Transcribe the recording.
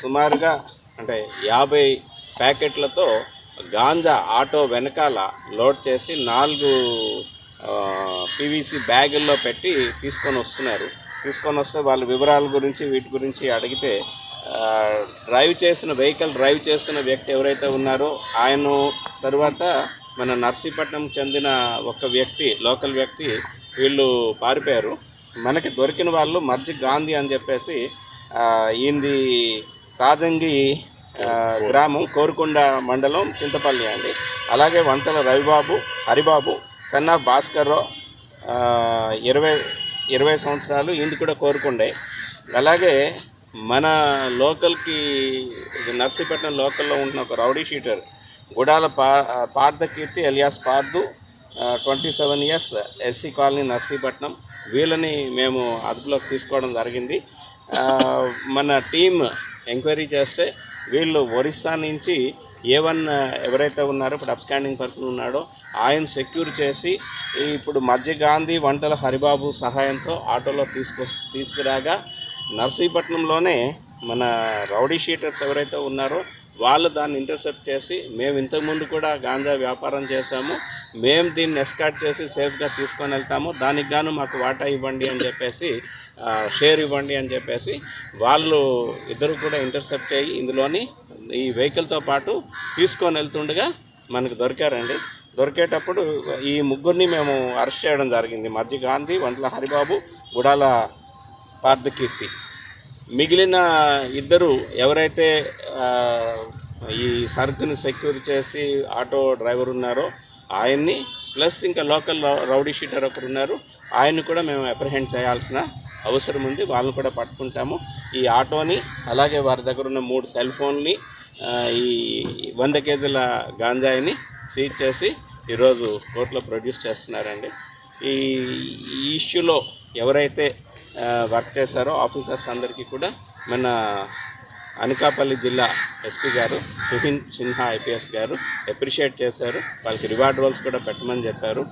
సుమారుగా అంటే 50 ప్యాకెట్లతో గాంజా ఆటో వెనకాల లోడ్ చేసి 4 పీవీసీ బ్యాగుల్లో పెట్టి తీసుకొని వస్తే వాళ్ళ వివరాల గురించి వీటి గురించి అడిగితే వెహికల్ డ్రైవ్ చేస్తున్న వ్యక్తి ఎవరైతే ఉన్నారో ఆయన, తర్వాత మన నర్సీపట్నం చెందిన ఒక వ్యక్తి, లోకల్ వ్యక్తి, వీళ్ళు పారిపోయారు. మనకి దొరికిన వాళ్ళు మర్జి గాంధీ అని చెప్పేసి ఈయనది తాజంగి గ్రామం, కోరుకొండ మండలం, చింతపల్లి అండి. అలాగే వంతల రవిబాబు, హరిబాబు, సన్నా భాస్కర్రావు 20 సంవత్సరాలు, ఈయనది కూడా కోరుకొండే. అలాగే మన లోకల్కి నర్సీపట్నం లోకల్లో ఉంటున్న ఒక rowdy sheeter Gudala Parthakeerthi alias Pardhu, 27 years, SC colony Narsipatnam. వీళ్ళని మేము అదుపులోకి తీసుకోవడం జరిగింది. మన టీం ఎంక్వైరీ చేస్తే వీళ్ళు ఒరిస్సా నుంచి A1 ఎవరైతే ఉన్నారో ఇప్పుడు అబ్స్కాండింగ్ పర్సన్ ఉన్నాడో ఆయన సెక్యూర్ చేసి ఇప్పుడు మధ్య గాంధీ, వంటల హరిబాబు సహాయంతో ఆటోలో తీసుకురాగా నర్సీపట్నంలోనే మన రౌడీ షీటర్స్ ఎవరైతే ఉన్నారో వాళ్ళు దాన్ని ఇంటర్సెప్ట్ చేసి, మేము ఇంతకుముందు కూడా గాంజా వ్యాపారం చేశాము, మేము దీన్ని ఎస్కార్ట్ చేసి సేఫ్గా తీసుకొని వెళ్తాము, దానికి గాను మాకు వాటా ఇవ్వండి అని చెప్పేసి, షేర్ ఇవ్వండి అని చెప్పేసి వాళ్ళు ఇద్దరు కూడా ఇంటర్సెప్ట్ అయ్యి ఇందులోని ఈ వెహికల్తో పాటు తీసుకొని వెళ్తుండగా మనకు దొరికారండి. దొరికేటప్పుడు ఈ ముగ్గురిని మేము అరెస్ట్ చేయడం జరిగింది. మధ్య గాంధీ, వంటల హరిబాబు, గుడాల పార్థకీర్తి. మిగిలిన ఇద్దరు ఎవరైతే ఈ సరుకుని సెక్యూర్ చేసి ఆటో డ్రైవర్ ఉన్నారో ఆయన్ని, ప్లస్ ఇంకా లోకల్ రౌడీ షీటర్ ఒకరు ఉన్నారు, ఆయన్ని కూడా మేము అప్రిహెండ్ చేయాల్సిన అవసరం ఉంది. వాళ్ళని కూడా పట్టుకుంటాము. ఈ ఆటోని, అలాగే వారి దగ్గర ఉన్న 3 సెల్ ఫోన్ని, ఈ 100 కేజీల గాంజాయిని సీజ్ చేసి ఈరోజు కోర్టులో ప్రొడ్యూస్ చేస్తున్నారండి. ఈ ఇష్యూలో ఎవరైతే వర్క్ చేశారో ఆఫీసర్స్ అందరికీ కూడా మన అనకాపల్లి జిల్లా ఎస్పీ గారు తుహిన్ సిన్హా IPS గారు అప్రిషియేట్ చేశారు. వాళ్ళకి రివార్డ్ రోల్స్ కూడా పెట్టమని చెప్పారు.